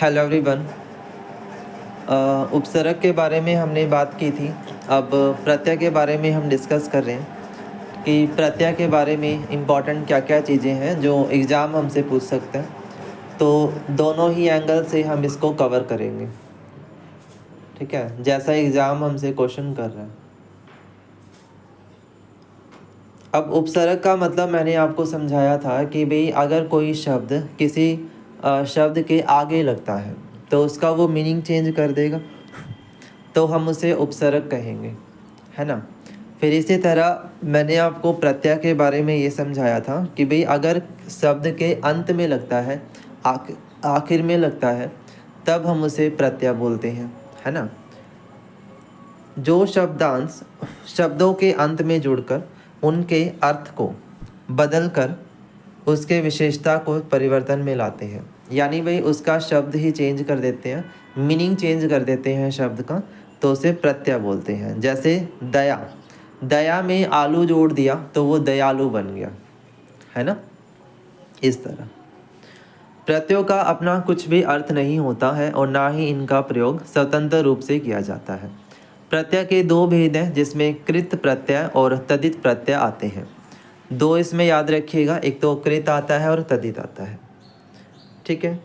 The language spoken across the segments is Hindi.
Hello everyone. उपसर्ग के बारे में हमने बात की थी। अब प्रत्यय के बारे में हम डिस्कस कर रहे हैं कि प्रत्यय के बारे में इम्पॉर्टेंट क्या क्या चीज़ें हैं जो एग्ज़ाम हमसे पूछ सकते हैं। तो दोनों ही एंगल से हम इसको कवर करेंगे, ठीक है, जैसा एग्ज़ाम हमसे क्वेश्चन कर रहा है। अब उपसर्ग का मतलब मैंने आपको समझाया था कि भाई अगर कोई शब्द किसी शब्द के आगे लगता है तो उसका वो मीनिंग चेंज कर देगा, तो हम उसे उपसर्ग कहेंगे, है ना। फिर इसी तरह मैंने आपको प्रत्यय के बारे में ये समझाया था कि भाई अगर शब्द के अंत में लगता है, आखिर में लगता है, तब हम उसे प्रत्यय बोलते हैं, है ना। जो शब्दांश शब्दों के अंत में जुड़कर उनके अर्थ को बदलकर उसके विशेषता को परिवर्तन में लाते हैं, यानी भाई उसका शब्द ही चेंज कर देते हैं, मीनिंग चेंज कर देते हैं शब्द का, तो उसे प्रत्यय बोलते हैं। जैसे दया, दया में आलू जोड़ दिया तो वो दयालु बन गया, है ना। इस तरह प्रत्ययों का अपना कुछ भी अर्थ नहीं होता है और ना ही इनका प्रयोग स्वतंत्र रूप से किया जाता है। प्रत्यय के दो भेद हैं जिसमें कृत प्रत्यय और तदित प्रत्यय आते हैं। दो इसमें याद रखिएगा, एक तो कृत आता है और तदित आता है, ठीक है।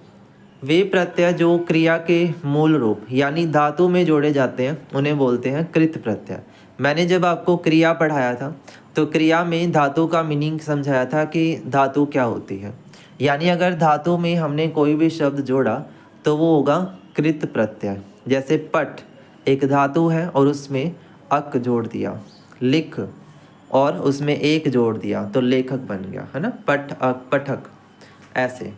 वे प्रत्यय जो क्रिया के मूल रूप यानी धातु में जोड़े जाते हैं उन्हें बोलते हैं कृत प्रत्यय। मैंने जब आपको क्रिया पढ़ाया था तो क्रिया में धातु का मीनिंग समझाया था कि धातु क्या होती है, यानी अगर धातु में हमने कोई भी शब्द जोड़ा तो वो होगा कृत प्रत्यय। जैसे पट एक धातु है और उसमें अक जोड़ दिया, लिख और उसमें एक जोड़ दिया तो लेखक बन गया, है ना, पठ अक पठक, ऐसे।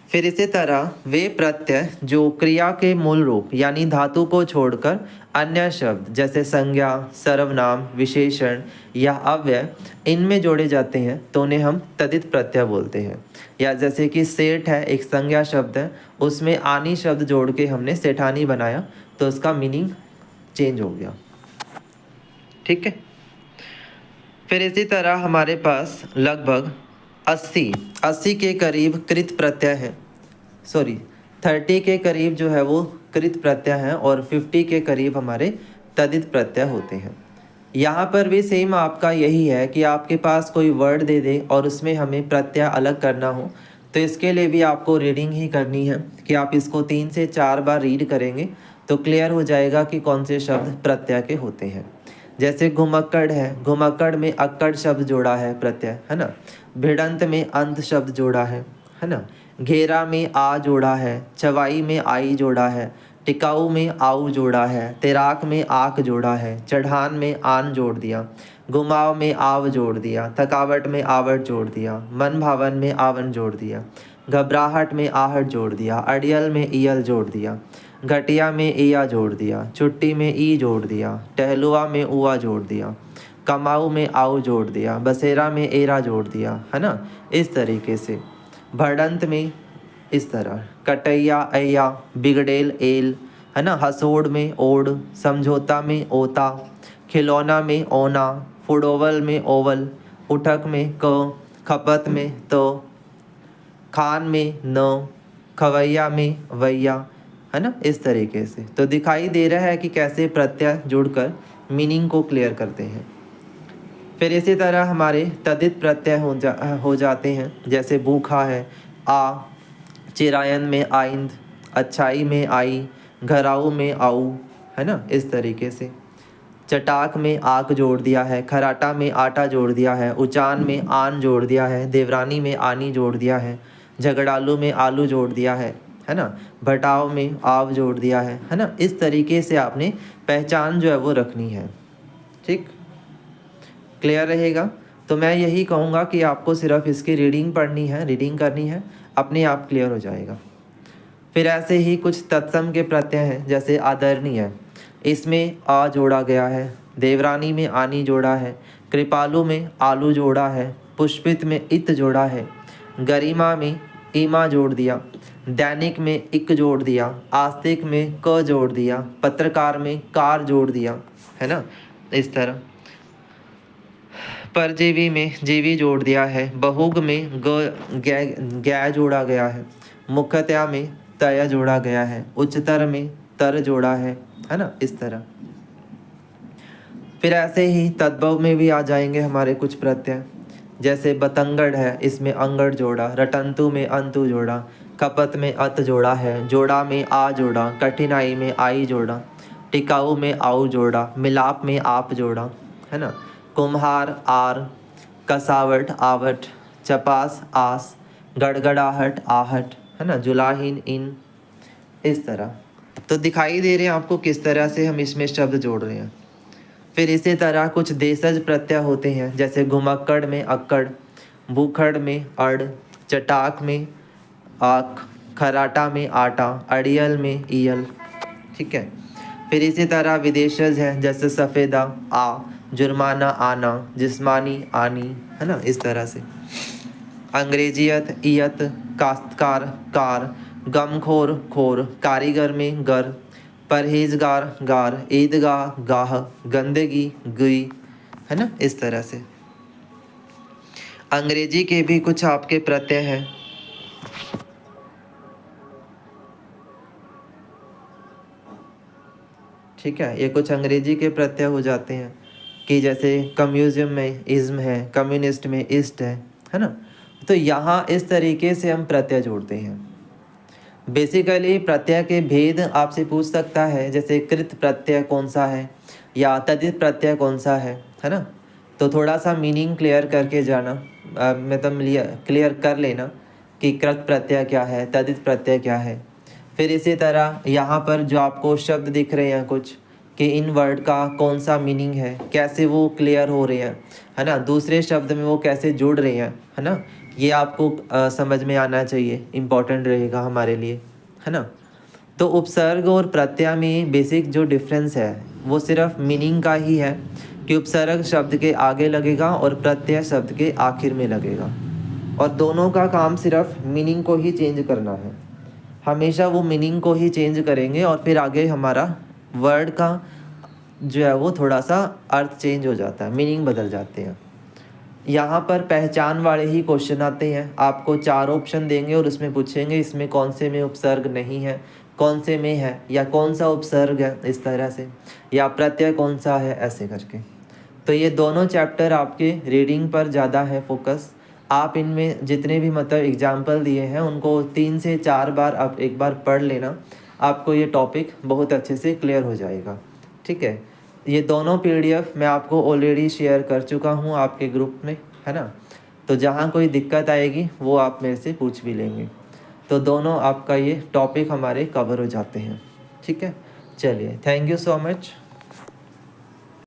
फिर इसी तरह वे प्रत्यय जो क्रिया के मूल रूप यानी धातु को छोड़कर अन्य शब्द जैसे संज्ञा, सर्वनाम, विशेषण या अव्यय इनमें जोड़े जाते हैं तो उन्हें हम तदित प्रत्यय बोलते हैं। या जैसे कि सेठ है एक संज्ञा शब्द है, उसमें आनी शब्द जोड़ के हमने सेठानी बनाया तो उसका मीनिंग चेंज हो गया, ठीक है। फिर इसी तरह हमारे पास लगभग 80 के करीब कृत प्रत्यय है, सॉरी 30 के करीब जो है वो कृत प्रत्यय हैं और 50 के करीब हमारे तदित प्रत्यय होते हैं। यहाँ पर भी सेम आपका यही है कि आपके पास कोई वर्ड दे दे और उसमें हमें प्रत्यय अलग करना हो तो इसके लिए भी आपको रीडिंग ही करनी है कि आप इसको 3 से 4 बार रीड करेंगे तो क्लियर हो जाएगा कि कौन से शब्द प्रत्यय के होते हैं। जैसे घुमक्कड़ है, घुमक्कड़ में अक्कड़ शब्द जोड़ा है प्रत्यय, है ना। भिड़ंत में अंत शब्द जोड़ा है ना। घेरा में आ जोड़ा है, चवाई में आई जोड़ा है, टिकाऊ में आऊ जोड़ा है, तैराक में आक जोड़ा है, चढ़ान में आन जोड़ दिया, घुमाव में आव जोड़ दिया, थकावट में आवट जोड़ दिया, मन भावन में आवन जोड़ दिया, घबराहट में आहट जोड़ दिया, अड़ियल में ईयल जोड़ दिया, घटिया में ईया जोड़ दिया, छुट्टी में ई जोड़ दिया, टहलुआ में उआ जोड़ दिया, कमाऊ में आऊ जोड़ दिया, बसेरा में एरा जोड़ दिया, है ना। इस तरीके से भड़ंत में इस तरह कटैया अय्या, बिगड़ेल एल, है ना। हसोड़ में ओढ़, समझौता में ओता, खिलौना में ओना, फुडोवल में ओवल, उठक में क, खपत में तो, खान में न, खवैया में वैया, है ना। इस तरीके से तो दिखाई दे रहा है कि कैसे प्रत्यय जुड़कर मीनिंग को क्लियर करते हैं। फिर इसी तरह हमारे तदित प्रत्यय हो जाते हैं, जैसे भूखा है आ, चिरायन में आइंद, अच्छाई में आई, घराऊ में आऊ, है ना। इस तरीके से चटाक में आक जोड़ दिया है, खराटा में आटा जोड़ दिया है, उचान में आन जोड़ दिया है, देवरानी में आनी जोड़ दिया है, झगड़ालू में आलू जोड़ दिया है ना। भटाव में आव जोड़ दिया है ना। इस तरीके से आपने पहचान जो है वो रखनी है, ठीक, क्लियर रहेगा। तो मैं यही कहूँगा कि आपको सिर्फ इसकी रीडिंग पढ़नी है, रीडिंग करनी है, अपने आप क्लियर हो जाएगा। फिर ऐसे ही कुछ तत्सम के प्रत्यय हैं, जैसे आदरणीय, इसमें आ जोड़ा गया है, देवरानी में आनी जोड़ा है, कृपालु में आलू जोड़ा है, पुष्पित में इत जोड़ा है, गरिमा में ईमा जोड़ दिया, दैनिक में इक जोड़ दिया, आस्तिक में क जोड़ दिया, पत्रकार में कार जोड़ दिया, है ना। इस तरह परजीवी में जीवी जोड़ दिया है, बहुग में ग गै जोड़ा गया है, मुख्यतया में तय जोड़ा गया है, उच्चतर में तर जोड़ा है ना, इस तरह। फिर ऐसे ही तद्भव में भी आ जाएंगे हमारे कुछ प्रत्यय, जैसे बतंगड़ है, इसमें अंगड़ जोड़ा, रटंतु में अंतु जोड़ा, खपत में अत जोड़ा है, जोड़ा में आ जोड़ा, कठिनाई में आई जोड़ा, टिकाऊ में आऊ जोड़ा, मिलाप में आप जोड़ा, है ना। कुम्हार आर, कसावट आवट, चपास आस, गड़गड़ाहट आहट, है ना, जुलाहीन इन, इस तरह। तो दिखाई दे रहे हैं आपको किस तरह से हम इसमें शब्द जोड़ रहे हैं। फिर इसी तरह कुछ देशज प्रत्यय होते हैं, जैसे घुमक्कड़ में अक्कड़, भूखड़ में अड़, चटाक में आक, खराटा में आटा, अड़ियल में ईयल, ठीक है। फिर इसी तरह विदेशज हैं, जैसे सफ़ेदा आ, जुर्माना आना, जिस्मानी आनी, है ना, इस तरह से। अंग्रेजियत ईयत, काश्तकार कार, गमखोर खोर, कारीगर में गर, परहेजगार गार, ईदगाह गाह, गंदगी गुई, है ना, इस तरह से। अंग्रेजी के भी कुछ आपके प्रत्यय हैं, ठीक है। ये कुछ अंग्रेजी के प्रत्यय हो जाते हैं कि जैसे कम्युनिज्म में इज्म है, कम्युनिस्ट में इस्ट है ना। तो यहाँ इस तरीके से हम प्रत्यय जोड़ते हैं। बेसिकली प्रत्यय के भेद आपसे पूछ सकता है, जैसे कृत प्रत्यय कौन सा है या तदित प्रत्यय कौन सा है ना। तो थोड़ा सा मीनिंग क्लियर करके जाना, मतलब क्लियर कर लेना कि कृत प्रत्यय क्या है, तदित प्रत्यय क्या है। फिर इसी तरह यहाँ पर जो आपको शब्द दिख रहे हैं कुछ, कि इन वर्ड का कौन सा मीनिंग है, कैसे वो क्लियर हो रहे हैं, है ना, दूसरे शब्द में वो कैसे जुड़ रहे हैं, है ना, ये आपको समझ में आना चाहिए, इम्पॉर्टेंट रहेगा हमारे लिए, है ना। तो उपसर्ग और प्रत्यय में बेसिक जो डिफरेंस है वो सिर्फ मीनिंग का ही है कि उपसर्ग शब्द के आगे लगेगा और प्रत्यय शब्द के आखिर में लगेगा, और दोनों का काम सिर्फ मीनिंग को ही चेंज करना है। हमेशा वो मीनिंग को ही चेंज करेंगे और फिर आगे हमारा वर्ड का जो है वो थोड़ा सा अर्थ चेंज हो जाता है, मीनिंग बदल जाते हैं। यहाँ पर पहचान वाले ही क्वेश्चन आते हैं, आपको 4 ऑप्शन देंगे और उसमें पूछेंगे इसमें कौन से में उपसर्ग नहीं है, कौन से में है, या कौन सा उपसर्ग है, इस तरह से, या प्रत्यय कौन सा है, ऐसे करके। तो ये दोनों चैप्टर आपके रीडिंग पर ज़्यादा है फोकस। आप इनमें जितने भी मतलब एग्जाम्पल दिए हैं उनको 3 से 4 बार आप एक बार पढ़ लेना, आपको ये टॉपिक बहुत अच्छे से क्लियर हो जाएगा, ठीक है। ये दोनों PDF मैं आपको ऑलरेडी शेयर कर चुका हूँ आपके ग्रुप में, है ना। तो जहाँ कोई दिक्कत आएगी वो आप मेरे से पूछ भी लेंगे। तो दोनों आपका ये टॉपिक हमारे कवर हो जाते हैं, ठीक है। चलिए, थैंक यू सो मच।